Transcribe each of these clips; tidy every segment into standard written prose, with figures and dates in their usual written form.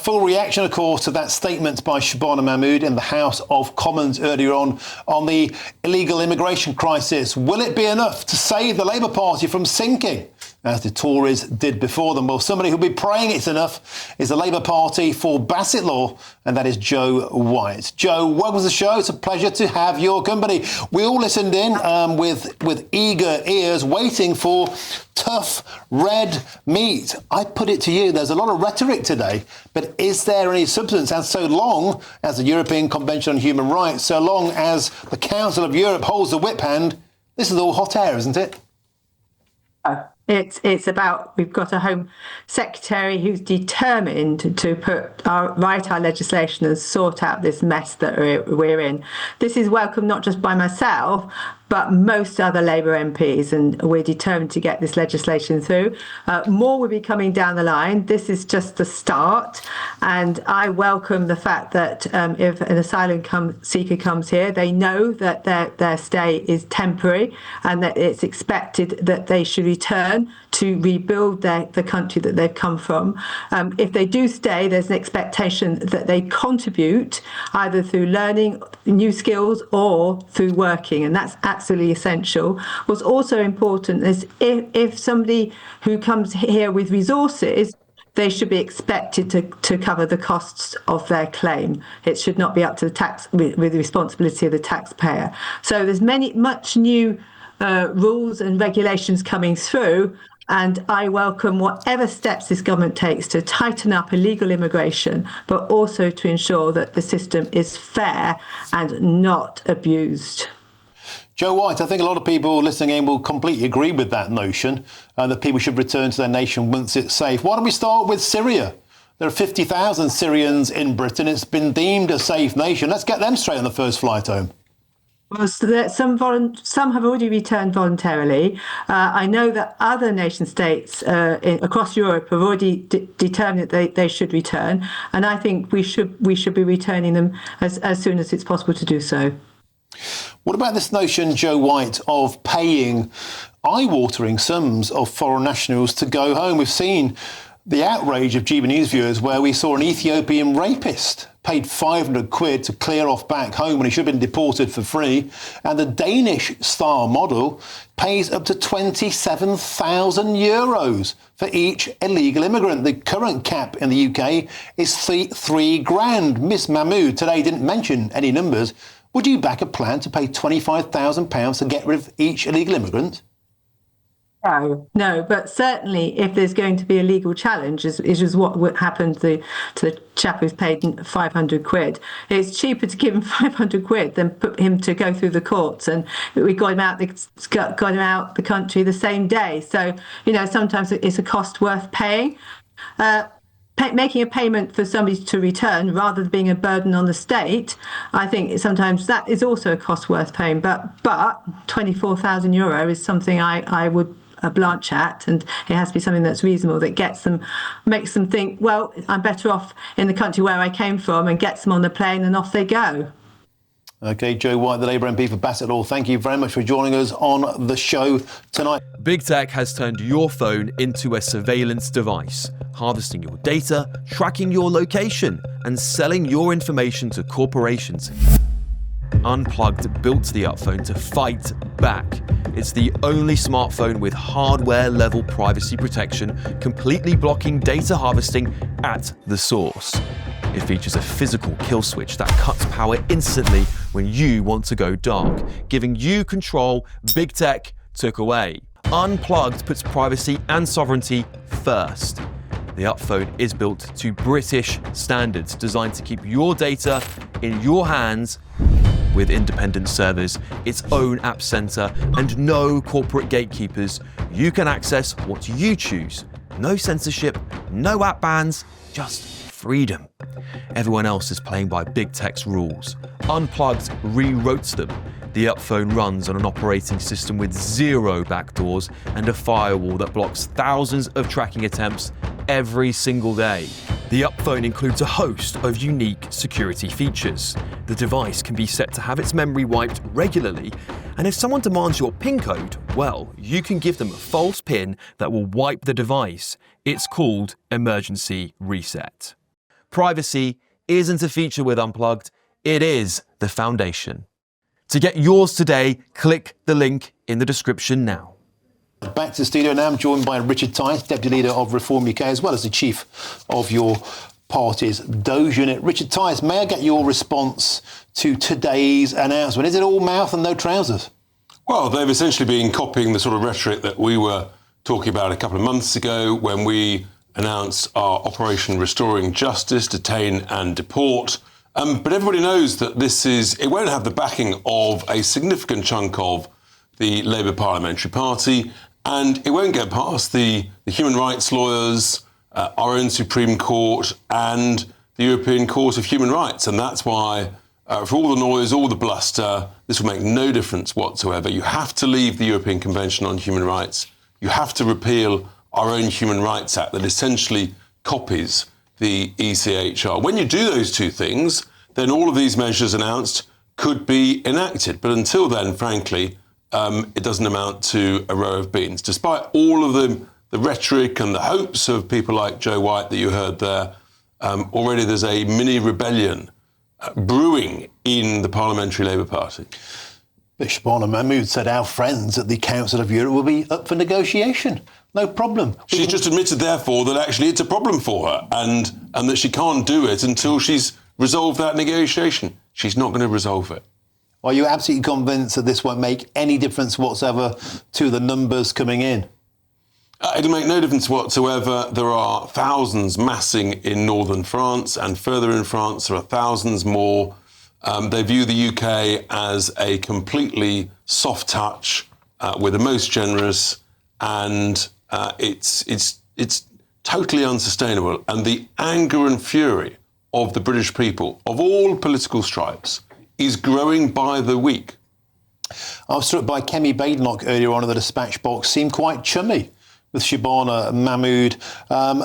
full reaction, of course, to that statement by Shabana Mahmood in the House of Commons earlier on the illegal immigration crisis. Will it be enough to save the Labour Party from sinking, as the Tories did before them? Well, somebody who'll be praying it's enough is the Labour Party for Bassett Law, and that is Jo White. Jo, welcome to the show. It's a pleasure to have your company. We all listened in with eager ears, waiting for tough red meat. I put it to you, there's a lot of rhetoric today, but is there any substance? And so long as the European Convention on Human Rights, so long as the Council of Europe holds the whip hand, this is all hot air, isn't it? It's about, we've got a Home Secretary who's determined to write our legislation and sort out this mess that we're in. This is welcome not just by myself, but most other Labour MPs, and we're determined to get this legislation through. More will be coming down the line. This is just the start, and I welcome the fact that if an asylum seeker comes here, they know that their stay is temporary and that it's expected that they should return to rebuild the country that they've come from. If they do stay, there's an expectation that they contribute either through learning new skills or through working, and that's absolutely essential. What's also important is if somebody who comes here with resources, they should be expected to cover the costs of their claim. It should not be up to the tax with the responsibility of the taxpayer. So there's much new rules and regulations coming through, and I welcome whatever steps this government takes to tighten up illegal immigration, but also to ensure that the system is fair and not abused. Jo White, I think a lot of people listening in will completely agree with that notion, that people should return to their nation once it's safe. Why don't we start with Syria? There are 50,000 Syrians in Britain. It's been deemed a safe nation. Let's get them straight on the first flight home. Well, so some have already returned voluntarily. I know that other nation states across Europe have already determined that they should return, and I think we should be returning them as soon as it's possible to do so. What about this notion, Jo White, of paying eye-watering sums of foreign nationals to go home? We've seen the outrage of GBNews viewers where we saw an Ethiopian rapist paid 500 quid to clear off back home when he should have been deported for free. And the Danish star model pays up to 27,000 euros for each illegal immigrant. The current cap in the UK is three grand. Miss Mahmood today didn't mention any numbers. Would you back a plan to pay £25,000 to get rid of each illegal immigrant? No, but certainly if there's going to be a legal challenge, is what happened to the chap who's paid 500 quid. It's cheaper to give him 500 quid than put him to go through the courts, and we got him out the country the same day. So, sometimes it's a cost worth paying. Making a payment for somebody to return rather than being a burden on the state, I think sometimes that is also a cost worth paying. But €24,000 is something I would blanch at, and it has to be something that's reasonable, that makes them think, well, I'm better off in the country where I came from, and gets them on the plane and off they go. OK, Jo White, the Labour MP for Bassett Law, thank you very much for joining us on the show tonight. Big Tech has turned your phone into a surveillance device, harvesting your data, tracking your location, and selling your information to corporations. Unplugged built the Upphone to fight back. It's the only smartphone with hardware-level privacy protection, completely blocking data harvesting at the source. It features a physical kill switch that cuts power instantly when you want to go dark, giving you control Big Tech took away. Unplugged puts privacy and sovereignty first. The Upphone is built to British standards, designed to keep your data in your hands with independent servers, its own app center, and no corporate gatekeepers. You can access what you choose. No censorship, no app bans, just freedom. Everyone else is playing by Big Tech's rules. Unplugged rewrote them. The Upphone runs on an operating system with 0 backdoors and a firewall that blocks thousands of tracking attempts every single day. The Upphone includes a host of unique security features. The device can be set to have its memory wiped regularly, and if someone demands your PIN code, well, you can give them a false PIN that will wipe the device. It's called Emergency Reset. Privacy isn't a feature with Unplugged, it is the foundation. To get yours today, click the link in the description now. Back to the studio now. I'm joined by Richard Tice, Deputy Leader of Reform UK, as well as the Chief of your party's Doge unit. Richard Tice, may I get your response to today's announcement? Is it all mouth and no trousers? Well, they've essentially been copying the sort of rhetoric that we were talking about a couple of months ago when we announced our Operation Restoring Justice, Detain and Deport. But everybody knows that it won't have the backing of a significant chunk of the Labour Parliamentary Party, and it won't get past the human rights lawyers, our own Supreme Court and the European Court of Human Rights. And that's why, for all the noise, all the bluster, this will make no difference whatsoever. You have to leave the European Convention on Human Rights. You have to repeal our own Human Rights Act that essentially copies the ECHR. When you do those two things, then all of these measures announced could be enacted. But until then, frankly, it doesn't amount to a row of beans. Despite all of the rhetoric and the hopes of people like Joe White that you heard there, already there's a mini rebellion brewing in the Parliamentary Labour Party. But Shabana Mahmood said our friends at the Council of Europe will be up for negotiation. No problem. She's just admitted, therefore, that actually it's a problem for her and that she can't do it until she's resolved that negotiation. She's not going to resolve it. Are you absolutely convinced that this won't make any difference whatsoever to the numbers coming in? It'll make no difference whatsoever. There are thousands massing in northern France, and further in France there are thousands more. They view the UK as a completely soft touch. We're the most generous, and it's totally unsustainable. And the anger and fury of the British people, of all political stripes, is growing by the week. I was struck by Kemi Badenoch earlier on in the dispatch box, seemed quite chummy with Shabana Mahmood,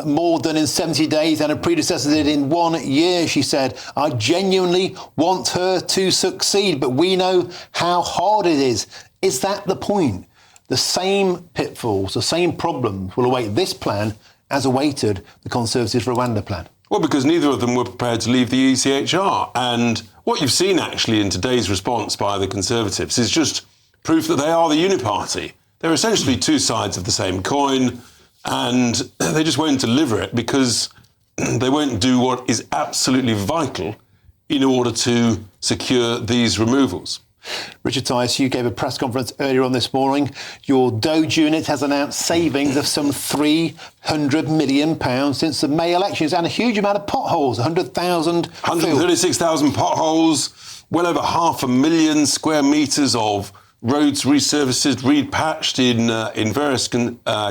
more than in 70 days and her predecessor did in 1 year, she said. I genuinely want her to succeed, but we know how hard it is. Is that the point? The same pitfalls, the same problems will await this plan as awaited the Conservatives' Rwanda plan. Well, because neither of them were prepared to leave the ECHR. And what you've seen actually in today's response by the Conservatives is just proof that they are the uniparty. They're essentially two sides of the same coin, and they just won't deliver it because they won't do what is absolutely vital in order to secure these removals. Richard Tice, you gave a press conference earlier on this morning. Your Doge unit has announced savings of some £300 million since the May elections and a huge amount of potholes, 136,000 potholes, well over 500,000 square metres of roads resurfaced, repatched in various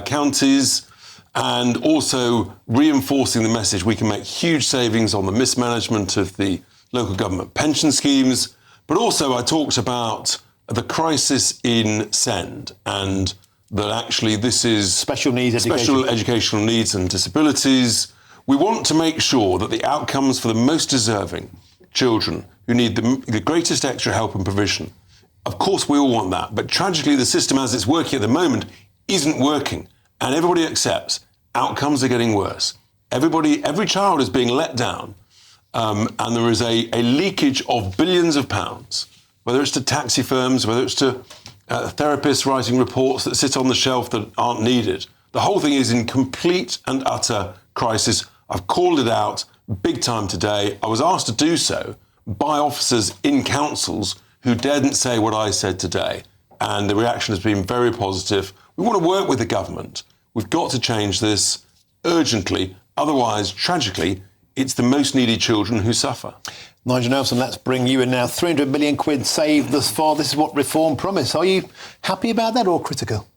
counties, and also reinforcing the message we can make huge savings on the mismanagement of the local government pension schemes. But also I talked about the crisis in SEND and that actually this is special educational needs and disabilities. We want to make sure that the outcomes for the most deserving children who need the greatest extra help and provision. Of course, we all want that, but tragically, the system as it's working at the moment isn't working, and everybody accepts outcomes are getting worse. Every child is being let down, and there is a leakage of billions of pounds, whether it's to taxi firms, whether it's to therapists writing reports that sit on the shelf that aren't needed. The whole thing is in complete and utter crisis. I've called it out big time today. I was asked to do so by officers in councils who daren't say what I said today. And the reaction has been very positive. We want to work with the government. We've got to change this urgently. Otherwise, tragically, it's the most needy children who suffer. Nigel Nelson, let's bring you in now. 300 million quid saved thus far. This is what Reform promised. Are you happy about that or critical?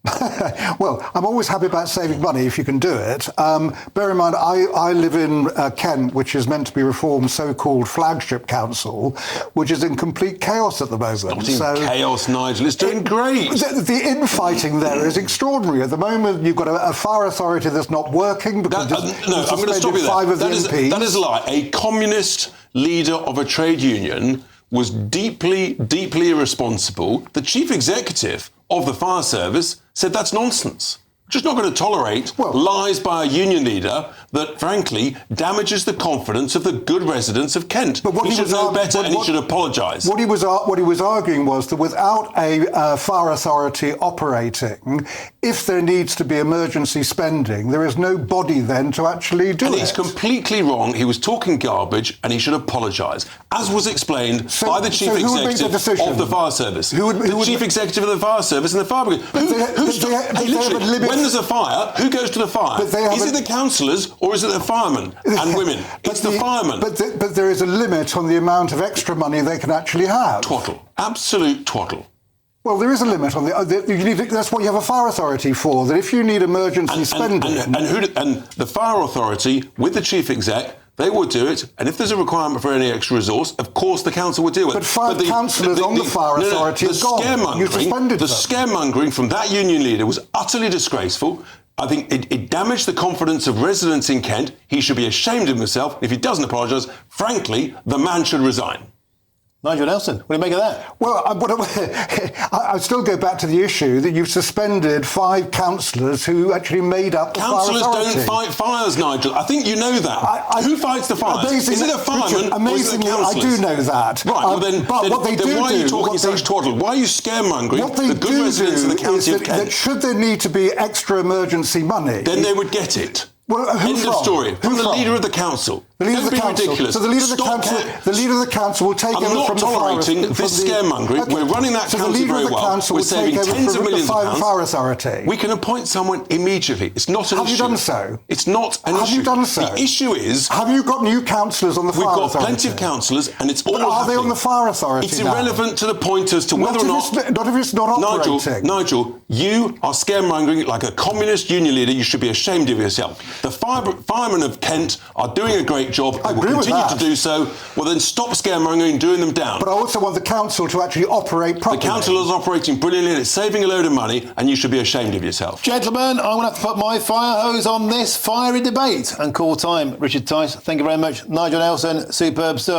Well, I'm always happy about saving money if you can do it. Bear in mind, I live in Kent, which is meant to be Reform's so-called flagship council, which is in complete chaos at the moment. Not in chaos, Nigel. It's doing great. The infighting there is extraordinary. At the moment, you've got a fire authority that's not working because I'm going to stop you there. That is a lie. A communist leader of a trade union was deeply, deeply irresponsible. The chief executive of the fire service said that's nonsense. Just not going to tolerate lies by a union leader that, frankly, damages the confidence of the good residents of Kent. But he should know better, and he should apologise. What he was arguing was that without a fire authority operating, if there needs to be emergency spending, there is no body then to actually do it. And he's completely wrong. He was talking garbage, and he should apologise, as was explained by the chief executive of the fire service. The chief executive of the fire service and the fire brigade. When there's a fire, who goes to the fire? Is it the councillors or is it the firemen and women? It's the firemen. But there is a limit on the amount of extra money they can actually have. Twaddle. Absolute twaddle. Well, there is a limit on that's what you have a fire authority for, that if you need emergency spending... And the fire authority, with the chief exec, they would do it, and if there's a requirement for any extra resource, of course the council would deal with it. But five councillors on the fire authority have gone. You suspended them. The scaremongering from that union leader was utterly disgraceful. I think it damaged the confidence of residents in Kent. He should be ashamed of himself. If he doesn't apologise, frankly, the man should resign. Nigel Nelson, what do you make of that? Well, I still go back to the issue that you've suspended 5 councillors who actually made up the fire authority. Councillors don't fight fires, Nigel. I think you know that. Who fights the fires? Is it a fireman or is it the councillors? I do know that. Right, then why are you talking such twaddle? Why are you scaremongering the good residents of the county of Kent? That should there need to be extra emergency money... Then they would get it. Well, End of story. From the leader of the council. The leader of the council. Ridiculous. So the leader of the council will take over from the fire. I'm not tolerating this scaremongering. Okay. We're running that county very well. We're saving tens of millions of pounds. Fire authority. We can appoint someone immediately. It's not an issue. Have you done so? It's not an issue. Have you done so? The issue is... Have you got new councillors on the fire authority? We've got plenty of councillors, and it's all happening. Are they on the fire authority It's irrelevant to the point as to whether or not... Not if it's not operating. Nigel, you are scaremongering like a communist union leader. You should be ashamed of yourself. The firemen of Kent are doing a great job. I agree with continue to do so. Well, then stop scaremongering and doing them down. But I also want the council to actually operate properly. The council is operating brilliantly and it's saving a load of money, and you should be ashamed of yourself. Gentlemen, I'm going to have to put my fire hose on this fiery debate and call time. Richard Tice, thank you very much. Nigel Nelson, superb stuff.